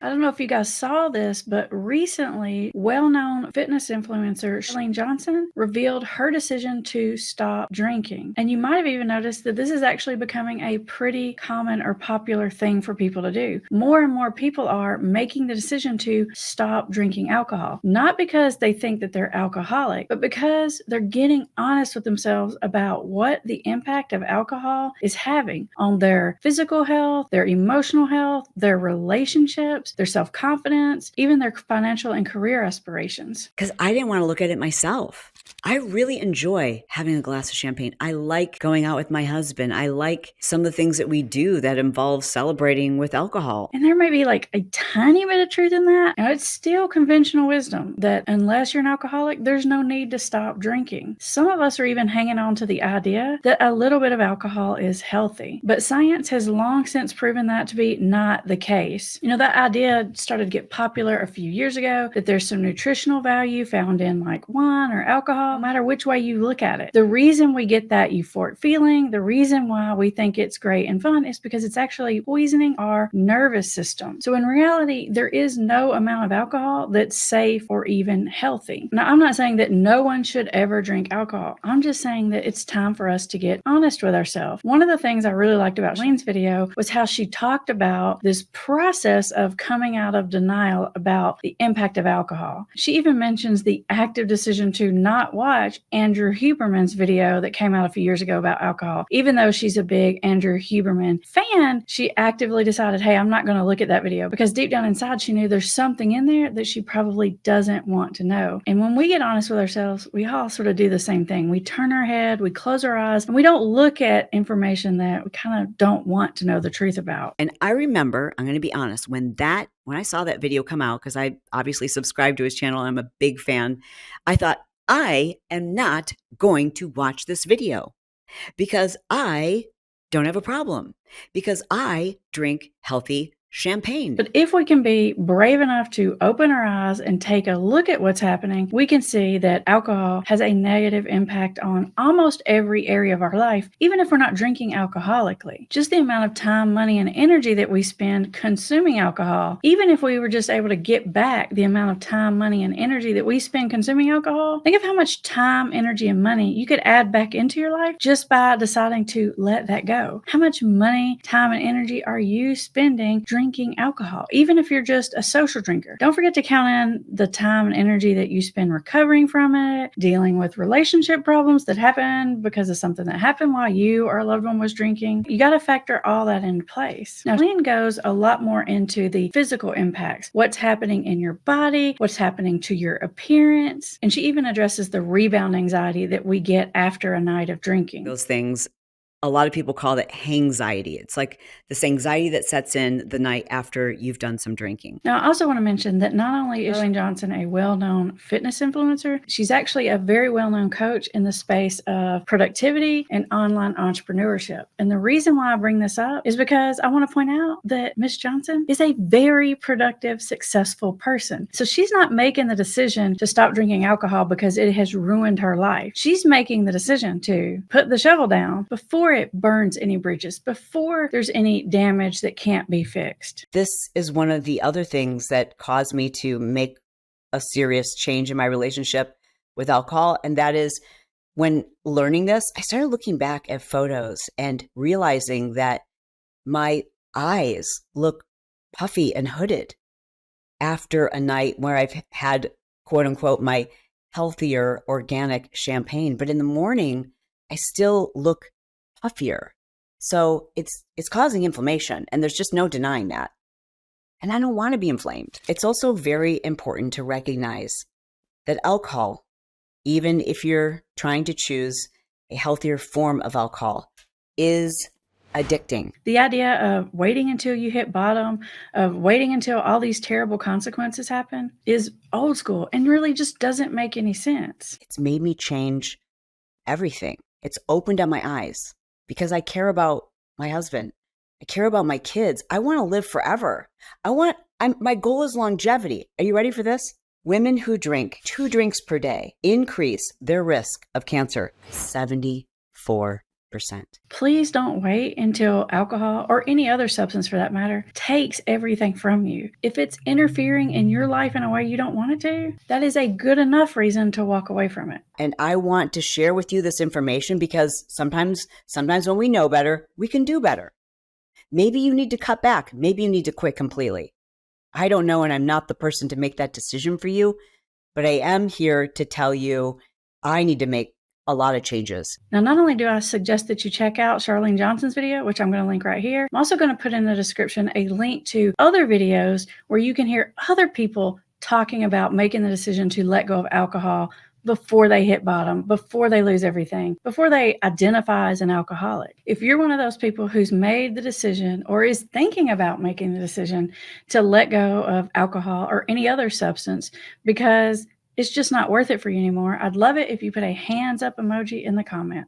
I don't know if you guys saw this, but recently, well-known fitness influencer Chalene Johnson revealed her decision to stop drinking. And you might have even noticed that this is actually becoming a pretty common or popular thing for people to do. More and more people are making the decision to stop drinking alcohol, not because they think that they're alcoholic, but because they're getting honest with themselves about what the impact of alcohol is having on their physical health, their emotional health, their relationships, their self-confidence, even their financial and career aspirations. Because I didn't want to look at it myself. I really enjoy having a glass of champagne. I like going out with my husband. I like some of the things that we do that involve celebrating with alcohol. And there may be like a tiny bit of truth in that. And it's still conventional wisdom that unless you're an alcoholic, there's no need to stop drinking. Some of us are even hanging on to the idea that a little bit of alcohol is healthy. But science has long since proven that to be not the case. That idea started to get popular a few years ago, that there's some nutritional value found in like wine or alcohol, no matter which way you look at it. The reason we get that euphoric feeling, the reason why we think it's great and fun is because it's actually poisoning our nervous system. So in reality, there is no amount of alcohol that's safe or even healthy. Now, I'm not saying that no one should ever drink alcohol. I'm just saying that it's time for us to get honest with ourselves. One of the things I really liked about Shalene's video was how she talked about this process of coming out of denial about the impact of alcohol. She even mentions the active decision to not watch Andrew Huberman's video that came out a few years ago about alcohol. Even though she's a big Andrew Huberman fan, she actively decided, hey, I'm not going to look at that video, because deep down inside, she knew there's something in there that she probably doesn't want to know. And when we get honest with ourselves, we all sort of do the same thing. We turn our head, we close our eyes, and we don't look at information that we kind of don't want to know the truth about. And I remember, I'm going to be honest, when I saw that video come out, because I obviously subscribe to his channel, I'm a big fan, I thought, I am not going to watch this video because I don't have a problem, because I drink healthy champagne. But if we can be brave enough to open our eyes and take a look at what's happening, we can see that alcohol has a negative impact on almost every area of our life, even if we're not drinking alcoholically. Just the amount of time, money, and energy that we spend consuming alcohol, even if we were just able to get back the amount of time, money, and energy that we spend consuming alcohol, think of how much time, energy, and money you could add back into your life just by deciding to let that go. How much money, time, and energy are you spending drinking alcohol, even if you're just a social drinker? Don't forget to count in the time and energy that you spend recovering from it, dealing with relationship problems that happen because of something that happened while you or a loved one was drinking. You got to factor all that into place. Now, Chalene goes a lot more into the physical impacts, what's happening in your body, what's happening to your appearance, and she even addresses the rebound anxiety that we get after a night of drinking. Those things, a lot of people call it hangxiety. It's like this anxiety that sets in the night after you've done some drinking. Now, I also want to mention that not only is Chalene Johnson a well-known fitness influencer, she's actually a very well-known coach in the space of productivity and online entrepreneurship. And the reason why I bring this up is because I want to point out that Miss Johnson is a very productive, successful person. So she's not making the decision to stop drinking alcohol because it has ruined her life. She's making the decision to put the shovel down before it burns any bridges, before there's any damage that can't be fixed. This is one of the other things that caused me to make a serious change in my relationship with alcohol. And that is, when learning this, I started looking back at photos and realizing that my eyes look puffy and hooded after a night where I've had, quote unquote, my healthier organic champagne. But in the morning, I still look puffier. So it's causing inflammation, and there's just no denying that. And I don't want to be inflamed. It's also very important to recognize that alcohol, even if you're trying to choose a healthier form of alcohol, is addicting. The idea of waiting until you hit bottom, of waiting until all these terrible consequences happen, is old school and really just doesn't make any sense. It's made me change everything. It's opened up my eyes because I care about my husband. I care about my kids. I want to live forever. My goal is longevity. Are you ready for this? Women who drink 2 drinks per day increase their risk of cancer 74%. Please don't wait until alcohol, or any other substance for that matter, takes everything from you. If it's interfering in your life in a way you don't want it to, that is a good enough reason to walk away from it. And I want to share with you this information because sometimes when we know better, we can do better. Maybe you need to cut back. Maybe you need to quit completely. I don't know, and I'm not the person to make that decision for you, but I am here to tell you I need to make a lot of changes. Now, not only do I suggest that you check out Chalene Johnson's video, which I'm going to link right here, I'm also going to put in the description a link to other videos where you can hear other people talking about making the decision to let go of alcohol before they hit bottom, before they lose everything, before they identify as an alcoholic. If you're one of those people who's made the decision or is thinking about making the decision to let go of alcohol or any other substance because it's just not worth it for you anymore, I'd love it if you put a hands up emoji in the comment.